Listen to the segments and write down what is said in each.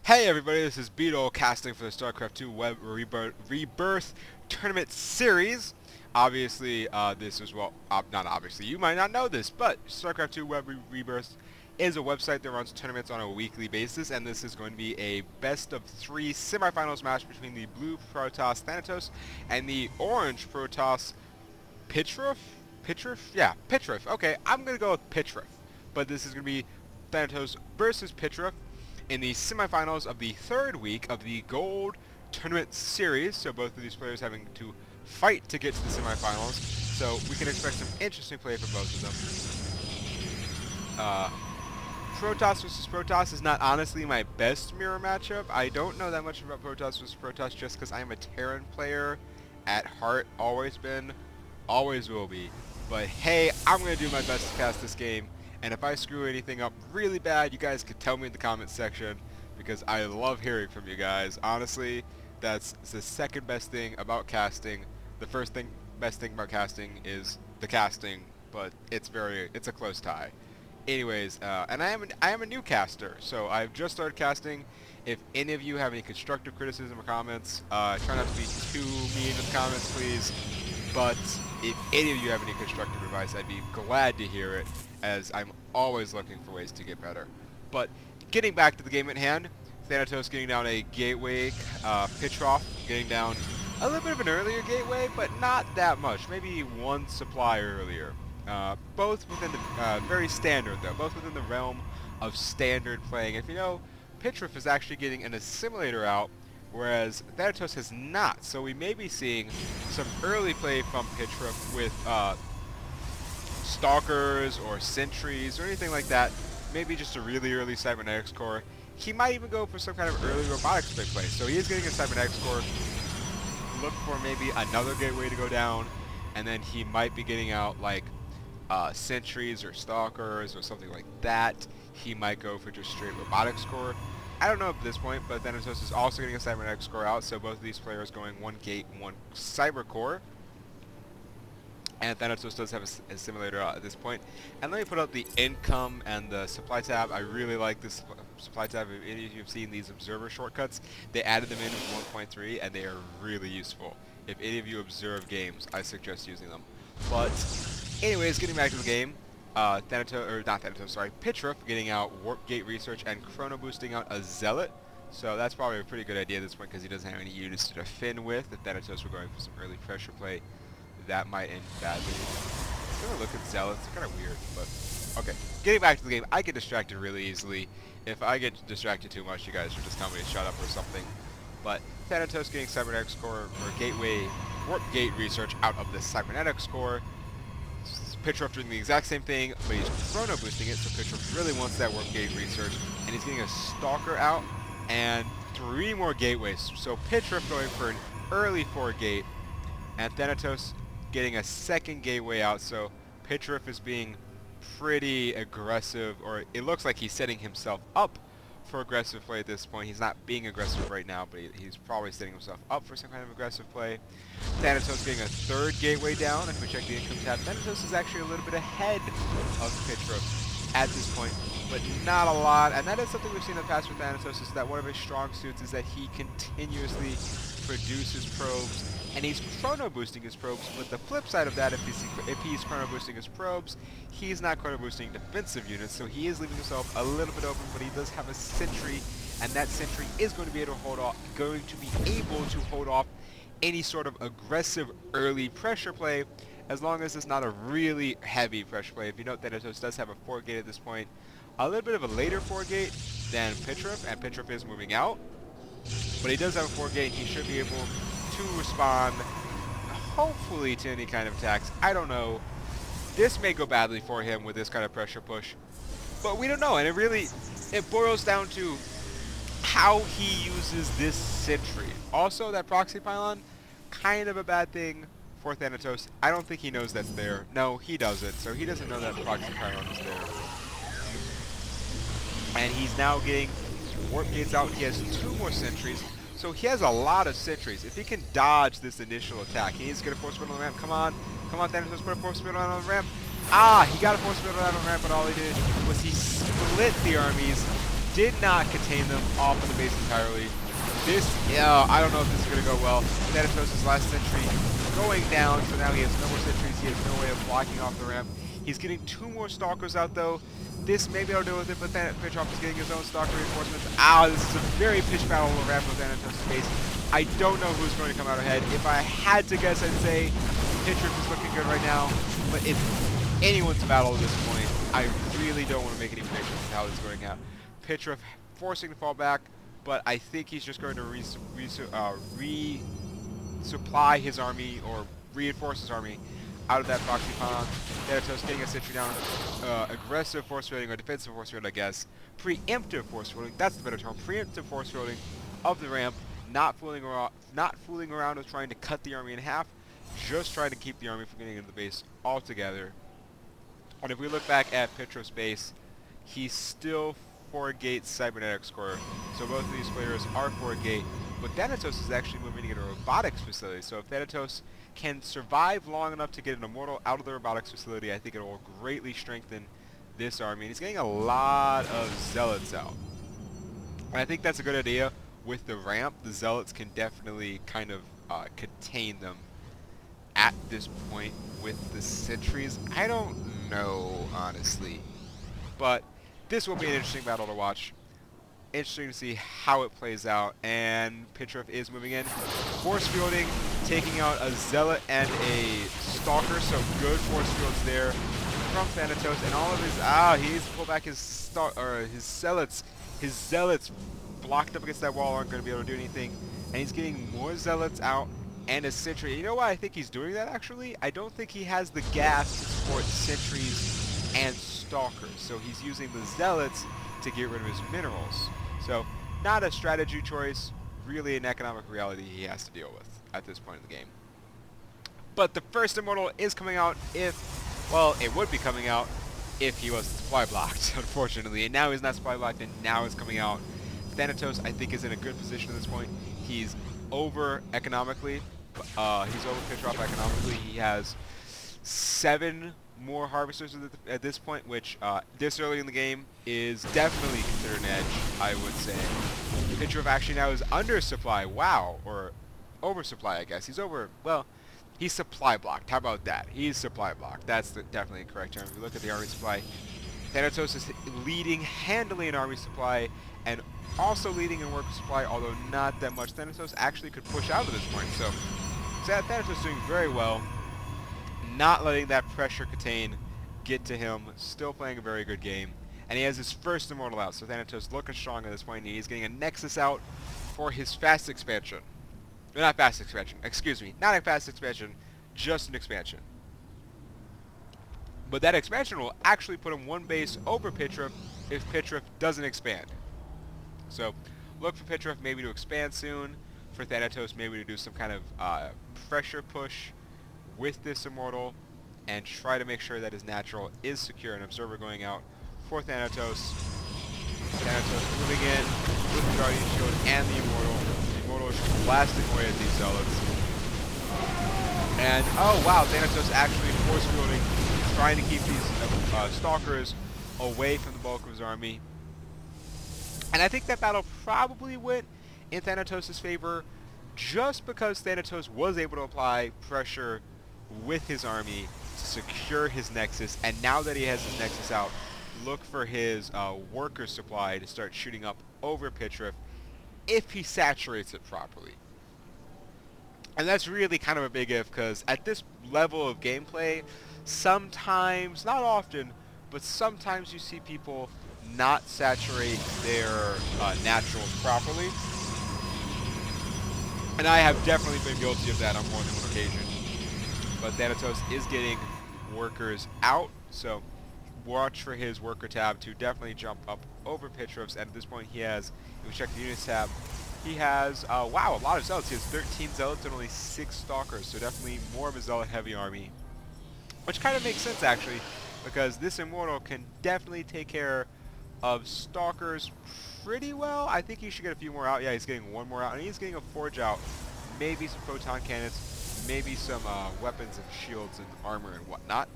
Hey everybody, this is Beetle casting for the StarCraft 2 Web Rebirth Tournament Series. Obviously, this is, well, not obviously, you might not know this, but StarCraft 2 Rebirth is a website that runs tournaments on a weekly basis, and this is going to be a best-of-3 semifinals match between the blue Protoss Thanatos and the orange Protoss Pitrof? Pitrof? Yeah, Pitrof. Okay, I'm going to go with Pitrof. But this is going to be Thanatos versus Pitrof in the semifinals of the third week of the Gold Tournament Series. So both of these players having to fight to get to the semifinals. So we can expect some interesting play from both of them. Protoss versus Protoss is not honestly my best mirror matchup. I don't know that much about Protoss versus Protoss just because I am a Terran player at heart. Always been, always will be. But hey, I'm going to do my best to cast this game. And if I screw anything up really bad, you guys could tell me in the comments section because I love hearing from you guys. Honestly, that's the second best thing about casting. The best thing about casting is the casting, but it's a close tie. Anyways, and I am a new caster, so I've just started casting. If any of you have any constructive criticism or comments, try not to be too mean in the comments, please. But if any of you have any constructive advice, I'd be glad to hear it, as I'm always looking for ways to get better. But getting back to the game at hand, Thanatos getting down a gateway, Pitrof getting down a little bit of an earlier gateway, but not that much, maybe one supply earlier. Both within the, very standard though, both within the realm of standard playing. If you know, Pitrof is actually getting an assimilator out, whereas Thanatos has not, so we may be seeing some early play from Pitrof with Stalkers or Sentries or anything like that. Maybe just a really early Cybernetics core. He might even go for some kind of early robotics play. So he is getting a Cybernetics core. Look for maybe another gateway to go down, and then he might be getting out like Sentries or Stalkers or something like that. He might go for just straight robotics core. I don't know at this point, but Thanatos is also getting a Cybernetics core out, so both of these players going one gate, one cyber core. And Thanatos does have a simulator at this point. And let me put up the income and the supply tab. I really like this supply tab. If any of you have seen these observer shortcuts, they added them in with 1.3, and they are really useful. If any of you observe games, I suggest using them. But anyways, getting back to the game, Pitrof getting out Warp Gate Research and Chrono boosting out a Zealot. So that's probably a pretty good idea at this point because he doesn't have any units to defend with. If Thanatos were going for some early pressure play, that might end badly. I'm gonna look at Zealots, they're kind of weird, but okay. Getting back to the game, I get distracted really easily. If I get distracted too much, you guys should just tell me to shut up or something. But Thanatos getting Cybernetics core or Gateway Warp Gate Research out of the Cybernetics core. Pitrof doing the exact same thing, but he's Chrono boosting it, so Pitrof really wants that Warp Gate Research, and he's getting a Stalker out and 3 more gateways. So Pitrof going for an early 4 gate, and Thanatos getting a second gateway out, so Pitrof is being pretty aggressive, or it looks like he's setting himself up for aggressive play at this point. He's not being aggressive right now, but he's probably setting himself up for some kind of aggressive play. Thanatos getting a 3rd gateway down. If we check the income tab, Thanatos is actually a little bit ahead of Pitrof at this point, but not a lot. And that is something we've seen in the past with Thanatos, is that one of his strong suits is that he continuously produces probes, and he's chrono boosting his probes. But the flip side of that, if he's chrono boosting his probes, he's not chrono boosting defensive units, so he is leaving himself a little bit open. But he does have a sentry, and that sentry is going to be able to hold off any sort of aggressive early pressure play, as long as it's not a really heavy pressure play. If you note, Thanatos does have a 4 gate at this point, a little bit of a later 4 gate than Pitrof, and Pitrof is moving out. But he does have a 4 gate, and he should be able to respond, hopefully, to any kind of attacks. I don't know. This may go badly for him with this kind of pressure push, but we don't know. And it boils down to how he uses this sentry. Also, that proxy pylon, kind of a bad thing for Thanatos. I don't think he knows that's there. No, he doesn't. So he doesn't know that proxy pylon is there. And he's now getting warp gates out. He has 2 more sentries, so he has a lot of sentries. If he can dodge this initial attack, he needs to get a force field on the ramp. Come on, Thanatos, put a force field on the ramp. He got a force field on the ramp, but all he did was he split the armies did not contain them off of the base entirely. This, I don't know if this is going to go well. Thanatos' last sentry going down, so now he has no more sentries. He has no way of blocking off the ramp. He's getting 2 more stalkers out, though. This maybe I'll deal with it, but then Pitrof is getting his own stalker reinforcements. This is a very pitched battle of ramp with Thanatos' base. I don't know who's going to come out ahead. If I had to guess, I'd say Pitrof is looking good right now, but it's anyone's battle at this point. I really don't want to make any predictions of how this is going out. Pitrof forcing to fall back, but I think he's just going to resupply his army or reinforce his army out of that proxy pylon. Thanatos getting a sentry down. Aggressive force fielding or defensive force fielding, I guess. Preemptive force fielding, that's the better term. Preemptive force fielding of the ramp. Not fooling around with trying to cut the army in half. Just trying to keep the army from getting into the base altogether. And if we look back at Pitrof's base, he's still 4-gate cybernetics core. So both of these players are 4-gate. But Thanatos is actually moving into a robotics facility. So if Thanatos can survive long enough to get an immortal out of the robotics facility, I think it will greatly strengthen this army. And he's getting a lot of zealots out. And I think that's a good idea. With the ramp, the zealots can definitely kind of contain them at this point with the sentries. I don't know, honestly. But this will be an interesting battle to watch. Interesting to see how it plays out. And Pitrof is moving in. Force fielding, taking out a zealot and a stalker. So good force fields there from Thanatos. And all of his he needs to pull back his zealots. His zealots blocked up against that wall aren't going to be able to do anything. And he's getting more zealots out and a sentry. You know why I think he's doing that, actually? I don't think he has the gas to support sentries and stalkers. So he's using the zealots to get rid of his minerals. So not a strategy choice, really an economic reality he has to deal with at this point in the game. But the first immortal is coming out it would be coming out if he was supply blocked, unfortunately. And now he's not supply blocked, and now it's coming out. Thanatos, I think, is in a good position at this point. He's over economically. He's over Pitrof economically. He has 7 more harvesters at this point, which this early in the game is definitely considered an edge, I would say. Pitrof actually now is under supply. Wow. Or oversupply, I guess. He's over, well, he's supply blocked. How about that? He's supply blocked. That's definitely the correct term. If you look at the army supply, Thanatos is leading handily in army supply and also leading in worker supply, although not that much. Thanatos actually could push out at this point. So Thanatos is doing very well. Not letting that pressure contain get to him. Still playing a very good game. And he has his first immortal out. So Thanatos looking strong at this point. And he's getting a Nexus out for his fast expansion. Not fast expansion. Excuse me. Not a fast expansion. Just an expansion. But that expansion will actually put him 1 base over Pitrof if Pitrof doesn't expand. So look for Pitrof maybe to expand soon. For Thanatos maybe to do some kind of pressure push with this immortal and try to make sure that his natural is secure. An observer going out for Thanatos. Thanatos moving in with the Guardian Shield and the immortal. The immortal is blasting away at these zealots. And oh wow, Thanatos actually force fielding, trying to keep these stalkers away from the bulk of his army. And I think that battle probably went in Thanatos' favor just because Thanatos was able to apply pressure with his army to secure his Nexus. And now that he has his Nexus out, look for his worker supply to start shooting up over Pitrof if he saturates it properly. And that's really kind of a big if, because at this level of gameplay, sometimes, not often, but sometimes you see people not saturate their naturals properly. And I have definitely been guilty of that on more than one occasion. But Thanatos is getting workers out, so watch for his worker tab to definitely jump up over Pitrof's. And at this point he has, if we check the units tab, he has, wow, a lot of zealots. He has 13 zealots and only 6 stalkers, so definitely more of a zealot heavy army. Which kind of makes sense actually, because this immortal can definitely take care of stalkers pretty well. I think he should get a few more out. Yeah, he's getting 1 more out, and he's getting a forge out. Maybe some photon cannons, maybe some weapons and shields and armor and whatnot.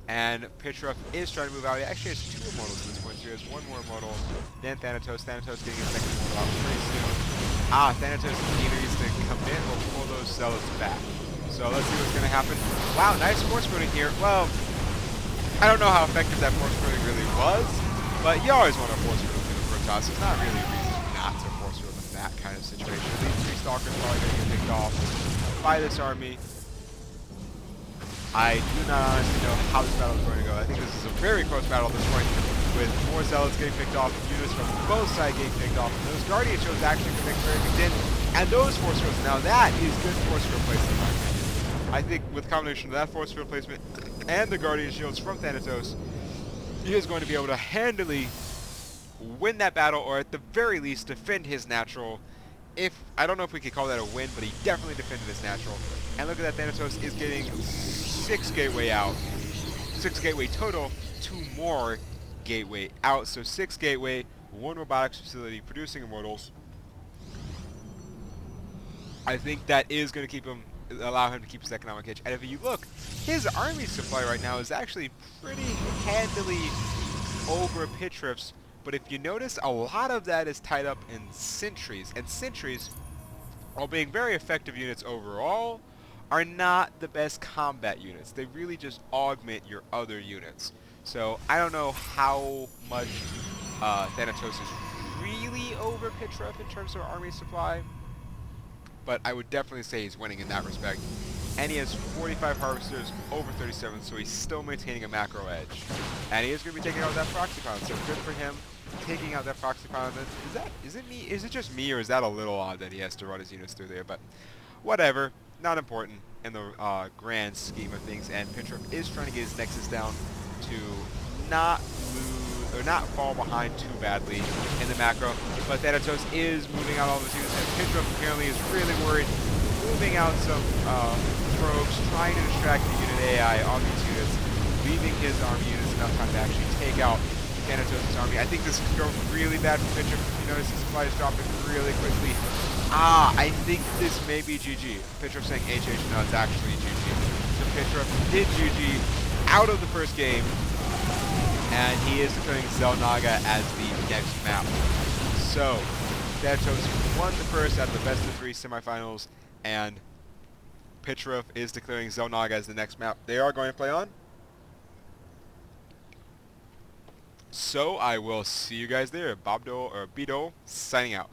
And Pitrof is trying to move out. He actually has 2 immortals at this point. So he has 1 more immortal. Then Thanatos. Thanatos getting his second immortal out pretty soon. Thanatos either needs to commit or pull those zealots back. So let's see what's going to happen. Wow, nice force footing here. Well, I don't know how effective that force footing really was, but you always want to force field in the Protoss. There's not really a reason not to force field in that kind of situation. These 3 Stalkers probably going to get picked off by this army. I do not honestly know how this battle is going to go. I think this is a very close battle at this point, with more zealots getting picked off, units from both sides getting picked off, and those Guardian Shields actually can make very big dent, and those force fields. Now that is good force field placement in my opinion. I think with the combination of that force field placement and the Guardian Shields from Thanatos, he is going to be able to handily win that battle, or at the very least defend his natural. I don't know if we could call that a win, but he definitely defended his natural. And look at that, Thanatos is getting 6 gateway out. 6 gateway total, 2 more gateway out. So 6 gateway, 1 robotics facility producing immortals. I think that is going to allow him to keep his economic edge. And if you look, his army supply right now is actually pretty handily over Pitrof's. But if you notice, a lot of that is tied up in sentries. And sentries, while being very effective units overall, are not the best combat units. They really just augment your other units. So I don't know how much Thanatos is really over Pitrof in terms of army supply, but I would definitely say he's winning in that respect. And he has 45 harvesters, over 37, so he's still maintaining a macro edge. And he is going to be taking out that proxy pilot, so good for him taking out that proxy pilot. Is it just me, or is that a little odd that he has to run his units through there? But whatever, not important in the grand scheme of things. And Pitrof is trying to get his nexus down to not lose, or not fall behind too badly in the macro. But Thanatos is moving out all the units, and Pitrof apparently is really worried, moving out some probes, trying to distract the unit AI on these units, leaving his army units enough time to actually take out Thanatos' army. I think this could go really bad for Pitrof. You notice his supply is dropping really quickly. I think this may be GG. Pitrof saying HH, no, it's actually GG. So Pitrof did GG out of the first game, and he is declaring Xel'Naga as the next map. So Thanatos won the first out of the best of 3 semifinals, and Pitrof is declaring Xel'Naga as the next map they are going to play on. So I will see you guys there. Bido signing out.